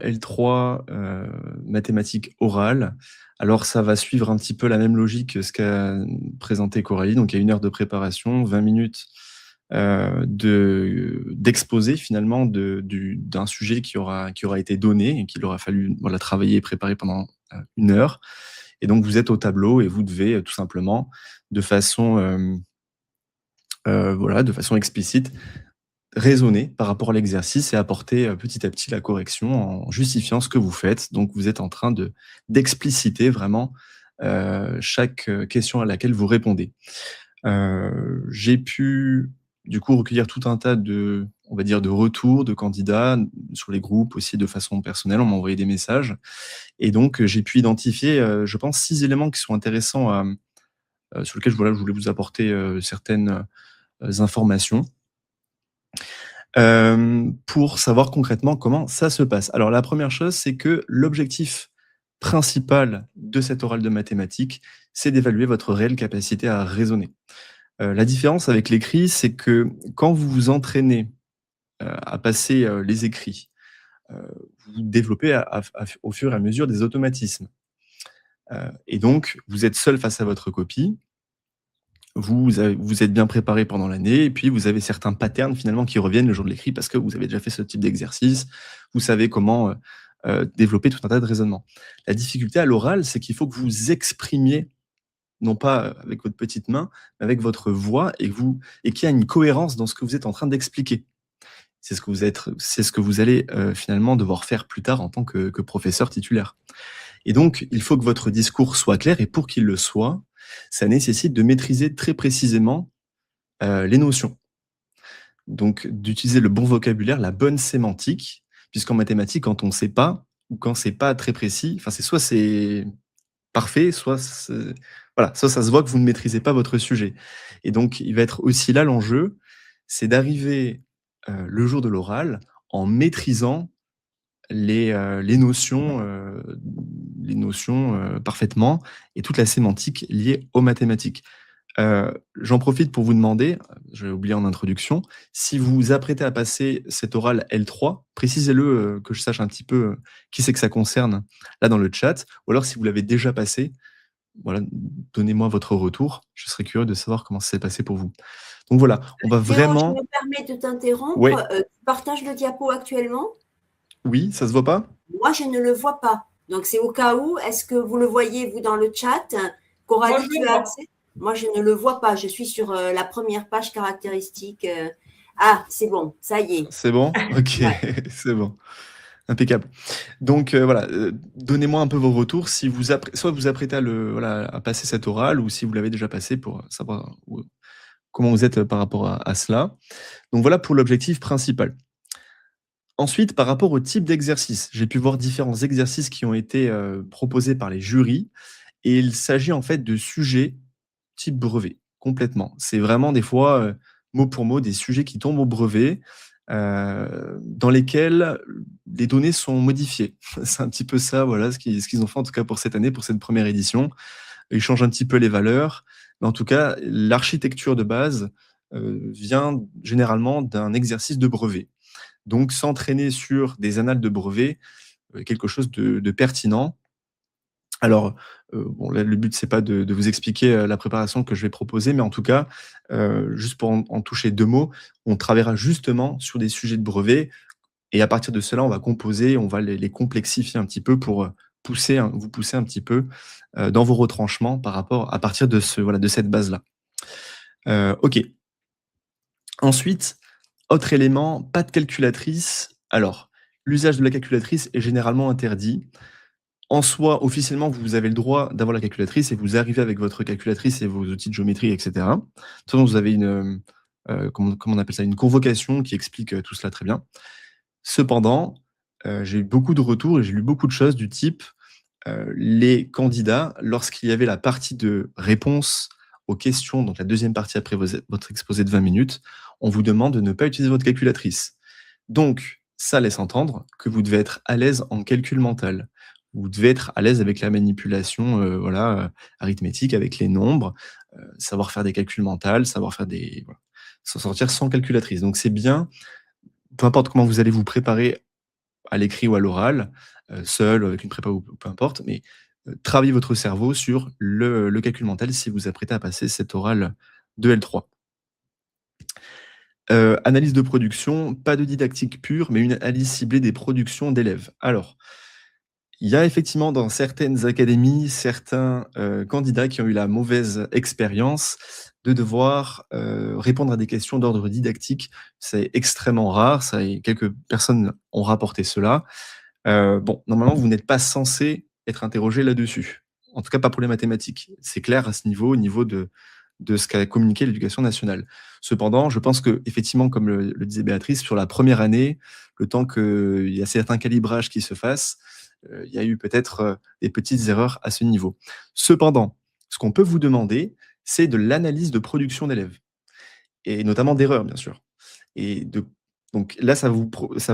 L3, mathématiques orales. Alors ça va suivre un petit peu la même logique que ce qu'a présenté Coralie. Donc il y a 1 heure de préparation, 20 minutes, d'exposé finalement d'un sujet qui aura été donné et qu'il aura fallu, voilà, travailler et préparer pendant, 1 heure. Et donc vous êtes au tableau et vous devez, tout simplement, de façon, voilà, de façon explicite, raisonner par rapport à l'exercice et apporter, petit à petit la correction en justifiant ce que vous faites. Donc vous êtes en train d'expliciter vraiment, chaque, question à laquelle vous répondez. J'ai pu, du coup, recueillir tout un tas on va dire, de retours de candidats, sur les groupes aussi de façon personnelle. On m'a envoyé des messages et donc j'ai pu identifier, je pense 6 éléments qui sont intéressants sur lesquels, voilà, je voulais vous apporter, certaines, informations. Pour savoir concrètement comment ça se passe. Alors la première chose, c'est que l'objectif principal de cet oral de mathématiques, c'est d'évaluer votre réelle capacité à raisonner. La différence avec l'écrit, c'est que quand vous vous entraînez, à passer, les écrits, heu, vous développez au fur et à mesure des automatismes. Et donc vous êtes seul face à votre copie. Vous êtes bien préparé pendant l'année et puis vous avez certains patterns finalement qui reviennent le jour de l'écrit parce que vous avez déjà fait ce type d'exercice. Vous savez comment, développer tout un tas de raisonnements. La difficulté à l'oral, c'est qu'il faut que vous exprimiez, non pas, avec votre petite main, mais avec votre voix et qu'il y a une cohérence dans ce que vous êtes en train d'expliquer. C'est ce que vous allez, finalement devoir faire plus tard en tant que professeur titulaire. Et donc, il faut que votre discours soit clair et pour qu'il le soit, ça nécessite de maîtriser très précisément, les notions. Donc d'utiliser le bon vocabulaire, la bonne sémantique, puisqu'en mathématiques, quand on ne sait pas ou quand c'est pas très précis, enfin c'est parfait, voilà, soit ça se voit que vous ne maîtrisez pas votre sujet. Et donc il va être aussi là l'enjeu, c'est d'arriver, le jour de l'oral en maîtrisant les notions, parfaitement et toute la sémantique liée aux mathématiques. J'en profite pour vous demander, j'avais oublié en introduction, si vous vous apprêtez à passer cet oral L3, précisez-le, que je sache un petit peu, qui c'est que ça concerne, là, dans le chat, ou alors si vous l'avez déjà passé, voilà, donnez-moi votre retour. Je serais curieux de savoir comment ça s'est passé pour vous. Donc voilà, on va Théo, je vraiment me permets de t'interrompre. ouais, Tu partages le diapo actuellement? oui, ça se voit pas? Moi, je ne le vois pas. Donc, c'est au cas où. Est-ce que vous le voyez, vous, dans le chat? Moi, Coralie, je tu le as vois. accès? Moi, je ne le vois pas. Je suis sur la première page caractéristique. Ah, c'est bon. Ça y est. C'est bon? OK, Ouais. c'est bon. Impeccable. Donc voilà, donnez-moi un peu vos retours si soit vous apprêtez voilà, à passer cet oral ou si vous l'avez déjà passé pour savoir comment vous êtes par rapport à cela. Donc voilà pour l'objectif principal. Ensuite, par rapport au type d'exercice, j'ai pu voir différents exercices qui ont été, proposés par les jurys et il s'agit en fait de sujets type brevet, complètement. C'est vraiment des fois, mot pour mot, des sujets qui tombent au brevet, dans lesquels les données sont modifiées. C'est un petit peu ça, voilà, ce qu'ils ont fait en tout cas pour cette année, pour cette première édition. Ils changent un petit peu les valeurs, mais en tout cas, l'architecture de base, vient généralement d'un exercice de brevet. Donc s'entraîner sur des annales de brevet, quelque chose de pertinent. Alors, bon là, le but c'est pas de vous expliquer, la préparation que je vais proposer, mais en tout cas, juste pour en toucher 2 mots, on travaillera justement sur des sujets de brevet et à partir de cela, on va composer, on va les complexifier un petit peu pour, vous pousser un petit peu, dans vos retranchements par rapport à partir de voilà, de cette base-là. OK. Ensuite, autre élément, pas de calculatrice. Alors, l'usage de la calculatrice est généralement interdit. En soi, officiellement, vous avez le droit d'avoir la calculatrice et vous arrivez avec votre calculatrice et vos outils de géométrie et cetera. De toute façon, vous avez comment on appelle ça? Une convocation qui explique, tout cela très bien. Cependant, j'ai eu beaucoup de retours et j'ai lu beaucoup de choses du type, les candidats, lorsqu'il y avait la partie de réponse aux questions, donc la deuxième partie après votre exposé de 20 minutes, on vous demande de ne pas utiliser votre calculatrice. Donc ça laisse entendre que vous devez être à l'aise en calcul mental. Vous devez être à l'aise avec la manipulation, voilà, arithmétique, avec les nombres, savoir faire des calculs mentaux, savoir faire voilà, s'en sortir sans calculatrice. Donc c'est bien, peu importe comment vous allez vous préparer à l'écrit ou à l'oral, seul, avec une prépa ou peu importe, mais travaillez votre cerveau sur le calcul mental si vous vous apprêtez à passer cet oral de L3. Analyse de production, pas de didactique pure, mais une analyse ciblée des productions d'élèves. Alors, il y a effectivement dans certaines académies, certains, candidats qui ont eu la mauvaise expérience de devoir, répondre à des questions d'ordre didactique. C'est extrêmement rare, ça et quelques personnes ont rapporté cela. Bon, normalement, vous n'êtes pas censé être interrogé là-dessus. En tout cas, pas pour les mathématiques. C'est clair à ce niveau, au niveau de ce qu'a communiqué l'éducation nationale. Cependant, je pense qu'effectivement, comme le disait Béatrice, sur la première année, le temps qu'il y a certains calibrages qui se fassent, il y a eu peut-être des petites erreurs à ce niveau. Cependant, ce qu'on peut vous demander, c'est de l'analyse de production d'élèves, et notamment d'erreurs, bien sûr. Et donc là, ça va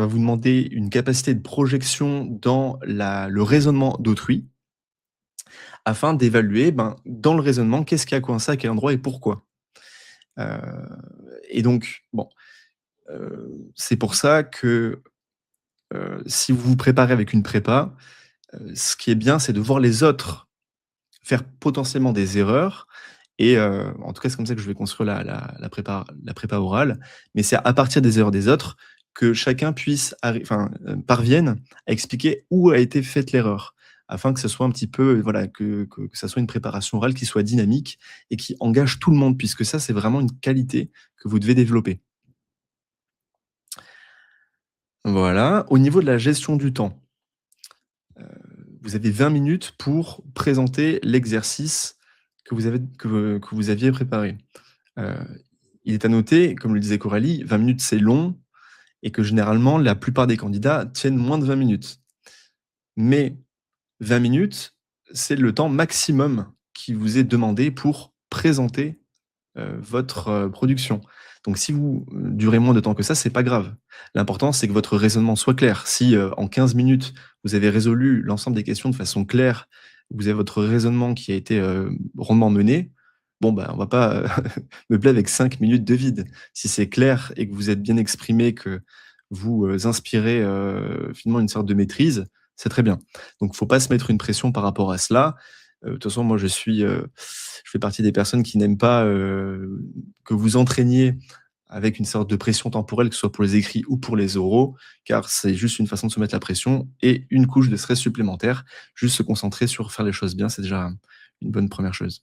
vous demander une capacité de projection dans le raisonnement d'autrui, afin d'évaluer, dans le raisonnement, qu'est-ce qui a coincé à quel endroit et pourquoi. Heu et donc, bon, c'est pour ça que, si vous vous préparez avec une prépa, ce qui est bien, c'est de voir les autres faire potentiellement des erreurs et en tout cas, c'est comme ça que je vais construire la prépa orale, mais c'est à partir des erreurs des autres que chacun puisse parvienne à expliquer où a été faite l'erreur, afin que ce soit un petit peu, voilà, que ça soit une préparation orale qui soit dynamique et qui engage tout le monde, puisque ça, c'est vraiment une qualité que vous devez développer. Voilà. Au niveau de la gestion du temps, heu, vous avez 20 minutes pour présenter l'exercice que vous aviez préparé. Heu, il est à noter, comme le disait Coralie, 20 minutes, c'est long et que généralement, la plupart des candidats tiennent moins de 20 minutes. Mais 20 minutes, c'est le temps maximum qui vous est demandé pour présenter, votre, production. Donc si vous, durez moins de temps que ça, c'est pas grave. L'important, c'est que votre raisonnement soit clair. Si, en 15 minutes, vous avez résolu l'ensemble des questions de façon claire, vous avez votre raisonnement qui a été, rondement mené, bon, on va pas, meubler avec 5 minutes de vide. Si c'est clair et que vous êtes bien exprimé, que vous, inspirez, finalement une sorte de maîtrise, c'est très bien. Donc faut pas se mettre une pression par rapport à cela. De toute façon, moi je fais partie des personnes qui n'aiment pas, que vous entraîniez avec une sorte de pression temporelle, que ce soit pour les écrits ou pour les oraux, car c'est juste une façon de se mettre la pression et une couche de stress supplémentaire. Juste se concentrer sur faire les choses bien, c'est déjà une bonne première chose.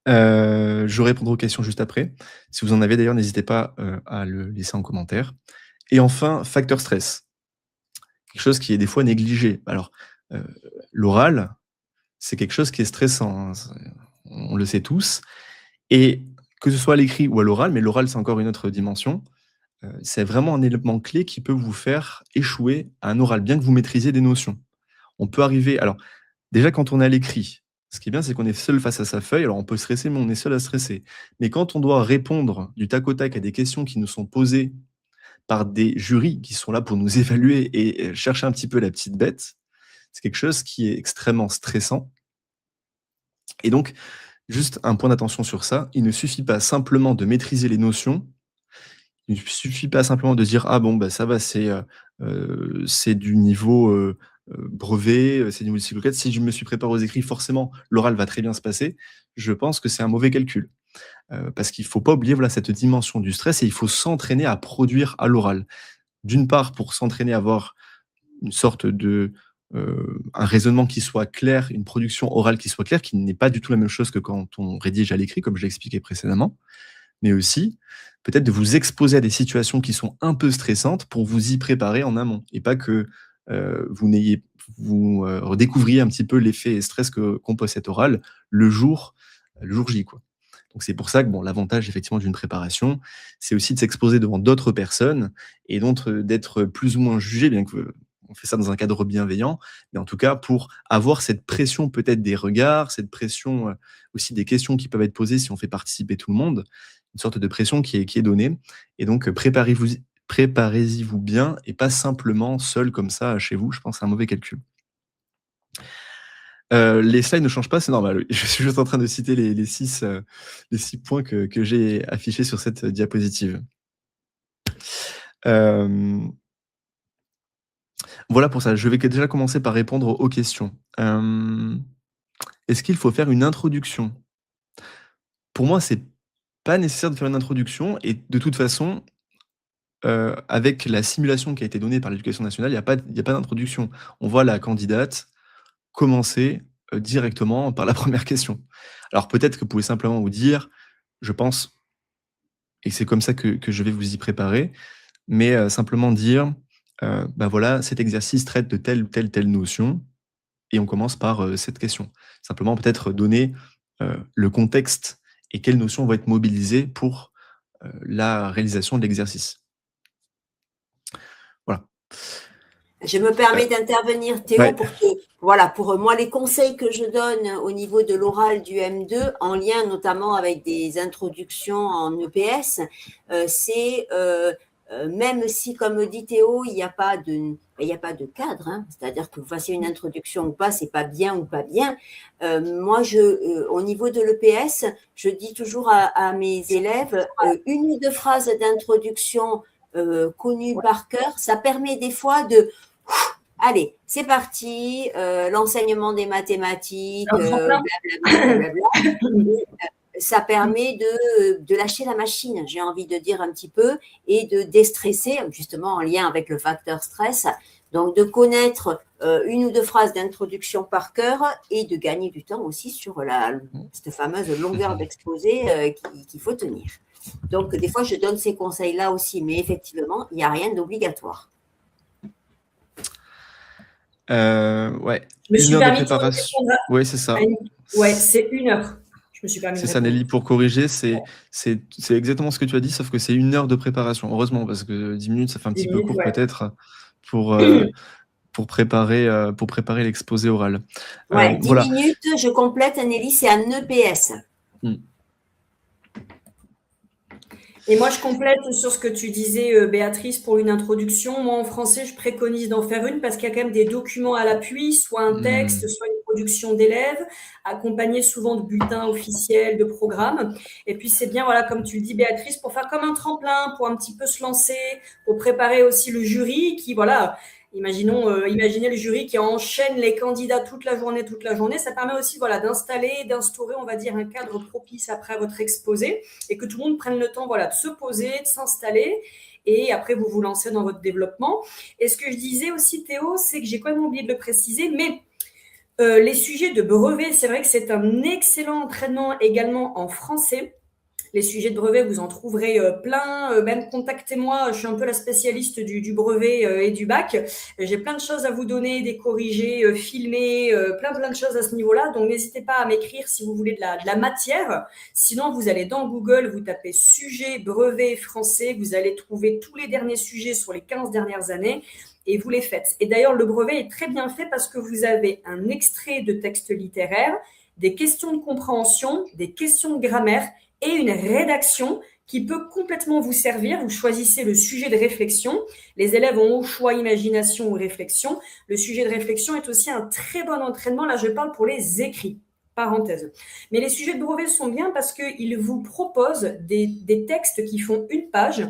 Je répondrai aux questions juste après. Si vous en avez d'ailleurs, n'hésitez pas, à le laisser en commentaire. Et enfin, facteur stress, quelque chose qui est des fois négligé. Alors, heu, l'oral, c'est quelque chose qui est stressant, hein, on le sait tous, et que ce soit à l'écrit ou à l'oral, mais l'oral, c'est encore une autre dimension, c'est vraiment un élément clé qui peut vous faire échouer à un oral, bien que vous maîtrisiez des notions. On peut arriver, alors déjà quand on est à l'écrit, ce qui est bien, c'est qu'on est seul face à sa feuille, alors on peut stresser, mais on est seul à stresser. Mais quand on doit répondre du tac au tac à des questions qui nous sont posées par des jurys qui sont là pour nous évaluer et chercher un petit peu la petite bête, c'est quelque chose qui est extrêmement stressant. Et donc, juste un point d'attention sur ça, il ne suffit pas simplement de maîtriser les notions, il ne suffit pas simplement de dire: «Ah bon, ça va, c'est du niveau, brevet, c'est du niveau cycle 4. Si je me suis préparé aux écrits, forcément, l'oral va très bien se passer». Je pense que c'est un mauvais calcul, parce qu'il ne faut pas oublier, voilà, cette dimension du stress et il faut s'entraîner à produire à l'oral. D'une part, pour s'entraîner à avoir une sorte de, un raisonnement qui soit clair, une production orale qui soit claire, qui n'est pas du tout la même chose que quand on rédige à l'écrit, comme je l'ai expliqué précédemment. Mais aussi, peut-être de vous exposer à des situations qui sont un peu stressantes pour vous y préparer en amont et pas que, vous redécouvriez un petit peu l'effet stress que compose cet oral le jour J, quoi. Donc c'est pour ça que bon, l'avantage effectivement d'une préparation, c'est aussi de s'exposer devant d'autres personnes et donc, d'être plus ou moins jugé, bien que on fait ça dans un cadre bienveillant, mais en tout cas pour avoir cette pression peut-être des regards, cette pression, aussi des questions qui peuvent être posées si on fait participer tout le monde, une sorte de pression qui est donnée et donc, préparez-y-vous bien et pas simplement seul comme ça chez vous, je pense que c'est un mauvais calcul. Les slides ne changent pas, c'est normal, oui. Je suis juste en train de citer les 6 points que j'ai affichés sur cette diapositive. Hem, Voilà pour ça. Je vais déjà commencer par répondre aux questions. Est-ce qu'il faut faire une introduction? Pour moi, c'est pas nécessaire de faire une introduction et de toute façon, avec la simulation qui a été donnée par l'éducation nationale, il y a pas d'introduction. On voit la candidate commencer, directement par la première question. Alors peut-être que vous pouvez simplement vous dire: «Je pense» et c'est comme ça que je vais vous y préparer, mais simplement dire, «Bah, voilà, cet exercice traite de telle ou telle notion et on commence par, cette question». Simplement peut-être donner, le contexte et quelles notions vont être mobilisées pour, la réalisation de l'exercice. Voilà. Je me permets Heu, d'intervenir, Théo, ouais. pour que, voilà, pour moi, les conseils que je donne au niveau de l'oral du M2, en lien notamment avec des introductions en EPS, c'est même si, comme dit Théo, il n'y a pas de cadre, hein, c'est-à-dire que vous fassiez une introduction ou pas, c'est pas bien ou pas bien. Moi, au niveau de l'EPS, je dis toujours à mes élèves une ou deux phrases d'introduction connues par cœur. Ça permet des fois de allez, c'est parti, l'enseignement des mathématiques, Un tremplin. blablabla. Ça permet de lâcher la machine, j'ai envie de dire un petit peu, et de déstresser, justement en lien avec le facteur stress. Donc, de connaître une ou deux phrases d'introduction par cœur et de gagner du temps aussi sur cette fameuse longueur d'exposé qu'il faut tenir. Donc, des fois, je donne ces conseils-là aussi, mais effectivement, il n'y a rien d'obligatoire. Ouais, Je me 1 suis heure de permis de préparation. répondre Ouais, c'est ça. Ouais, c'est 1 heure. Je me suis permis de C'est ça, répondre. Nelly, pour corriger, c'est exactement ce que tu as dit, sauf que c'est 1 heure de préparation. Heureusement, parce que 10 minutes, ça fait un 10 petit peu minutes, court ouais. peut-être pour, pour préparer l'exposé oral. Ouais, 10 Voilà. minutes, je complète, Nelly, c'est un EPS. Et moi, je complète sur ce que tu disais, Béatrice, pour une introduction. Moi, en français, je préconise d'en faire une parce qu'il y a quand même des documents à l'appui, soit un texte, soit une production d'élèves, accompagné souvent de bulletins officiels, de programmes. Et puis, c'est bien, voilà, comme tu le dis, Béatrice, pour faire comme un tremplin, pour un petit peu se lancer, pour préparer aussi le jury qui, voilà, imaginez le jury qui enchaîne les candidats toute la journée. Ça permet aussi, voilà, d'instaurer, on va dire, un cadre propice après votre exposé et que tout le monde prenne le temps, voilà, de se poser, de s'installer. Et après, vous vous lancez dans votre développement. Et ce que je disais aussi, Théo, c'est que j'ai quand même oublié de le préciser, mais les sujets de brevet, c'est vrai que c'est un excellent entraînement également en français. Les sujets de brevet, vous en trouverez plein. Même contactez-moi, je suis un peu la spécialiste du brevet et du bac. J'ai plein de choses à vous donner, des corrigés, filmer, plein de choses à ce niveau-là. Donc, n'hésitez pas à m'écrire si vous voulez de la matière. Sinon, vous allez dans Google, vous tapez sujet brevet français. Vous allez trouver tous les derniers sujets sur les 15 dernières années et vous les faites. Et d'ailleurs, le brevet est très bien fait parce que vous avez un extrait de texte littéraire, des questions de compréhension, des questions de grammaire et une rédaction qui peut complètement vous servir. Vous choisissez le sujet de réflexion. Les élèves ont au choix imagination ou réflexion. Le sujet de réflexion est aussi un très bon entraînement. Là, je parle pour les écrits. Parenthèse. Mais les sujets de brevet sont bien parce qu'ils vous proposent des textes qui font 1 page.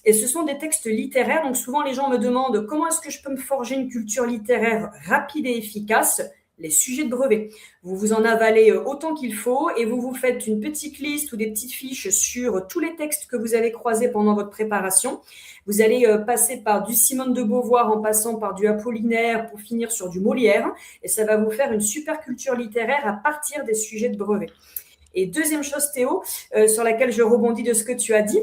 Et ce sont des textes littéraires. Donc souvent, les gens me demandent comment est-ce que je peux me forger une culture littéraire rapide et efficace. Les sujets de brevet. Vous vous en avalez autant qu'il faut et vous vous faites une petite liste ou des petites fiches sur tous les textes que vous avez croisés pendant votre préparation. Vous allez passer par du Simone de Beauvoir en passant par du Apollinaire pour finir sur du Molière et ça va vous faire une super culture littéraire à partir des sujets de brevet. Et deuxième chose, Théo, sur laquelle je rebondis de ce que tu as dit,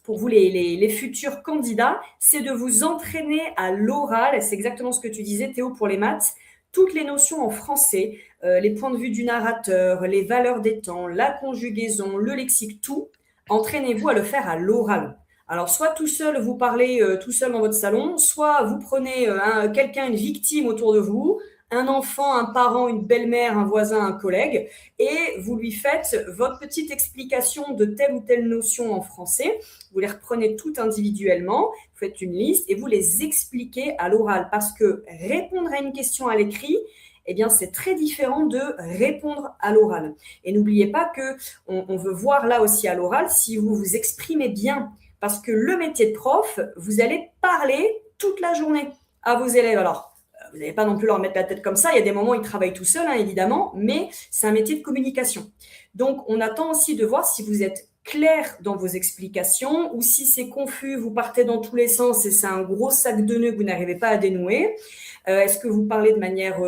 pour vous les futurs candidats, c'est de vous entraîner à l'oral. C'est exactement ce que tu disais, Théo, pour les maths. Toutes les notions en français, les points de vue du narrateur, les valeurs des temps, la conjugaison, le lexique, tout, entraînez-vous à le faire à l'oral. Alors, soit tout seul, vous parlez tout seul dans votre salon, soit vous prenez quelqu'un, une victime autour de vous, un enfant, un parent, une belle-mère, un voisin, un collègue, et vous lui faites votre petite explication de telle ou telle notion en français. Vous les reprenez toutes individuellement, vous faites une liste et vous les expliquez à l'oral. Parce que répondre à une question à l'écrit, eh bien, c'est très différent de répondre à l'oral. Et n'oubliez pas qu'on veut voir là aussi à l'oral si vous vous exprimez bien. Parce que le métier de prof, vous allez parler toute la journée. à vos élèves. Alors, vous n'allez pas non plus leur mettre la tête comme ça. Il y a des moments où ils travaillent tout seuls, hein, évidemment, mais c'est un métier de communication. Donc, on attend aussi de voir si vous êtes clair dans vos explications ou si c'est confus, vous partez dans tous les sens et c'est un gros sac de nœuds que vous n'arrivez pas à dénouer. Est-ce que vous parlez de manière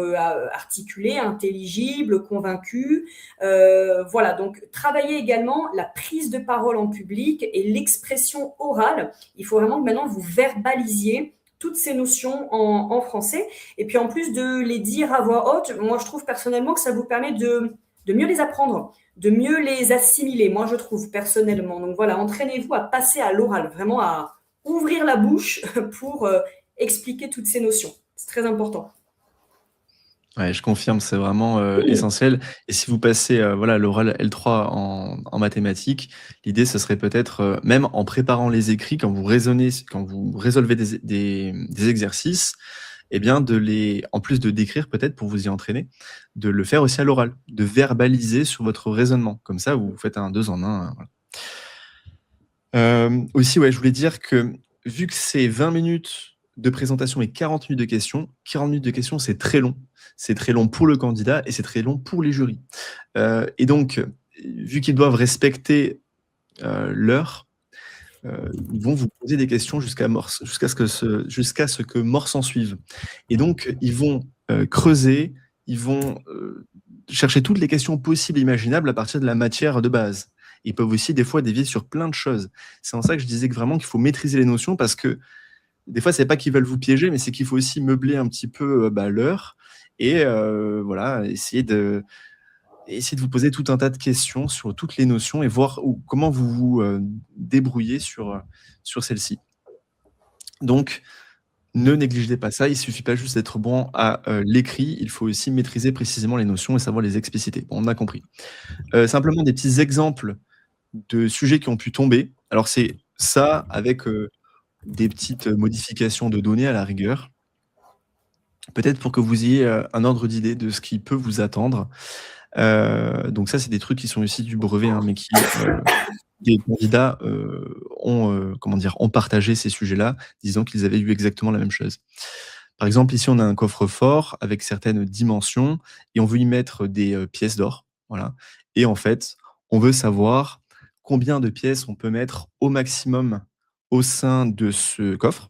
articulée, intelligible, convaincue? Voilà, donc travaillez également la prise de parole en public et l'expression orale. Il faut vraiment que maintenant vous verbalisiez toutes ces notions en français. Et puis en plus de les dire à voix haute, moi je trouve personnellement que ça vous permet de mieux les apprendre, de mieux les assimiler, moi je trouve personnellement. Donc voilà, entraînez-vous à passer à l'oral, vraiment à ouvrir la bouche pour expliquer toutes ces notions. C'est très important. Ouais, je confirme, c'est vraiment essentiel. Et si vous passez voilà, l'oral L3 en mathématiques, l'idée, ce serait peut-être, même en préparant les écrits, quand vous résolvez des exercices, eh bien, en plus de d'écrire peut-être pour vous y entraîner, de le faire aussi à l'oral, de verbaliser sur votre raisonnement. Comme ça, vous faites un 2 en 1. Voilà. Aussi, ouais, je voulais dire que vu que c'est 20 minutes de présentation et 40 minutes de questions, 40 minutes de questions, c'est très long. C'est très long pour le candidat et c'est très long pour les jurys. Et donc, vu qu'ils doivent respecter l'heure, ils vont vous poser des questions jusqu'à ce que mort s'en suive. Et donc, ils vont creuser, ils vont chercher toutes les questions possibles et imaginables à partir de la matière de base. Ils peuvent aussi des fois dévier sur plein de choses. C'est en ça que je disais que vraiment qu'il faut maîtriser les notions, parce que des fois, c'est pas qu'ils veulent vous piéger, mais c'est qu'il faut aussi meubler un petit peu l'heure et voilà, essayer de vous poser tout un tas de questions sur toutes les notions et voir comment vous vous débrouillez sur celles-ci. Donc, ne négligez pas ça. Il suffit pas juste d'être bon à l'écrit, il faut aussi maîtriser précisément les notions et savoir les expliciter. Bon, on a compris. Simplement des petits exemples de sujets qui ont pu tomber. Alors, c'est ça avec des petites modifications de données à la rigueur. Peut-être pour que vous ayez un ordre d'idée de ce qui peut vous attendre. Donc ça, c'est des trucs qui sont issus du brevet, hein, mais qui des candidats ont partagé ces sujets-là, disant qu'ils avaient eu exactement la même chose. Par exemple, ici, on a un coffre-fort avec certaines dimensions et on veut y mettre des pièces d'or. Voilà. Et en fait, on veut savoir combien de pièces on peut mettre au maximum au sein de ce coffre.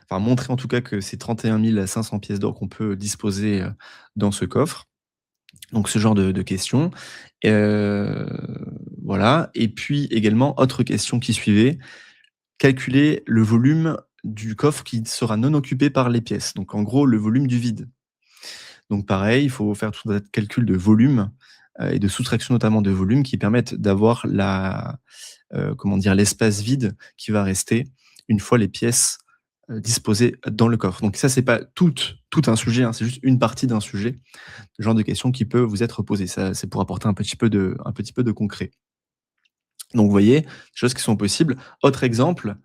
Enfin, montrer en tout cas que c'est 31 500 pièces d'or qu'on peut disposer dans ce coffre. Donc ce genre de questions. Voilà. Et puis également, autre question qui suivait, calculer le volume du coffre qui sera non occupé par les pièces. Donc en gros, le volume du vide. Donc pareil, il faut faire tout un calcul de volume et de soustraction notamment de volume qui permettent d'avoir l'espace vide qui va rester une fois les pièces disposées dans le coffre. Donc ça, c'est pas tout un sujet, hein, c'est juste une partie d'un sujet, le genre de questions qui peut vous être posées. Ça, c'est pour apporter un petit peu de concret. Donc vous voyez, des choses qui sont possibles. Autre exemple,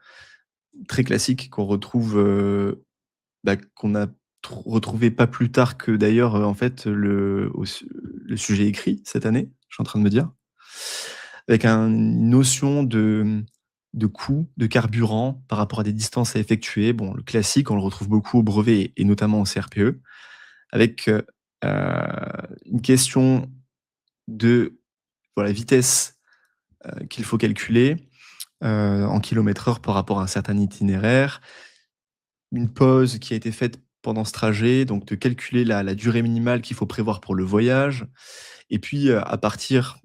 très classique qu'on retrouve, qu'on a retrouvé pas plus tard que d'ailleurs, en fait, le sujet écrit cette année, je suis en train de me dire, avec une notion de coût de carburant par rapport à des distances à effectuer. Bon, le classique, on le retrouve beaucoup au brevet et notamment au CRPE, avec une question de vitesse qu'il faut calculer en kilomètres/heure par rapport à un certain itinéraire. Une pause qui a été faite pendant ce trajet, donc de calculer la durée minimale qu'il faut prévoir pour le voyage. Et puis, à partir,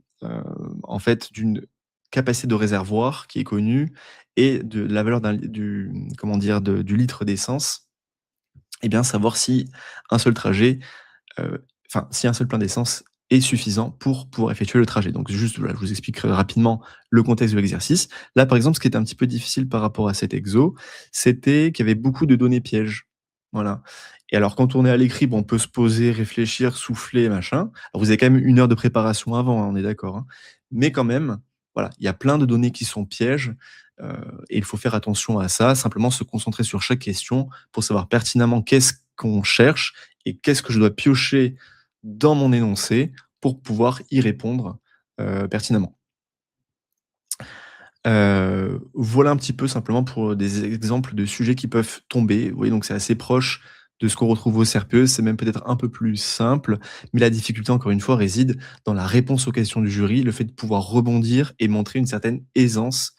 en fait, d'une capacité de réservoir qui est connue et de la valeur du litre d'essence, et bien savoir si un seul trajet, si un seul plein d'essence est suffisant pour pouvoir effectuer le trajet. Donc juste, voilà, je vous explique rapidement le contexte de l'exercice. Là, par exemple, ce qui est un petit peu difficile par rapport à cet exo, c'était qu'il y avait beaucoup de données pièges. Voilà. Et alors, quand on est à l'écrit, on peut se poser, réfléchir, souffler, machin. Alors, vous avez quand même 1 heure de préparation avant, hein, on est d'accord, hein. Mais quand même, voilà, il y a plein de données qui sont pièges, et il faut faire attention à ça, simplement se concentrer sur chaque question pour savoir pertinemment qu'est-ce qu'on cherche et qu'est-ce que je dois piocher dans mon énoncé pour pouvoir y répondre pertinemment. Voilà un petit peu simplement pour des exemples de sujets qui peuvent tomber. Vous voyez, donc c'est assez proche de ce qu'on retrouve au CRPE, c'est même peut-être un peu plus simple, mais la difficulté, encore une fois, réside dans la réponse aux questions du jury, le fait de pouvoir rebondir et montrer une certaine aisance,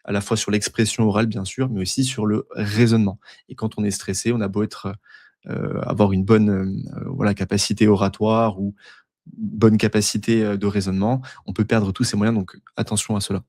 à la fois sur l'expression orale, bien sûr, mais aussi sur le raisonnement. Et quand on est stressé, on a beau être, avoir une bonne, voilà, capacité oratoire ou bonne capacité, de raisonnement, on peut perdre tous ces moyens, donc attention à cela.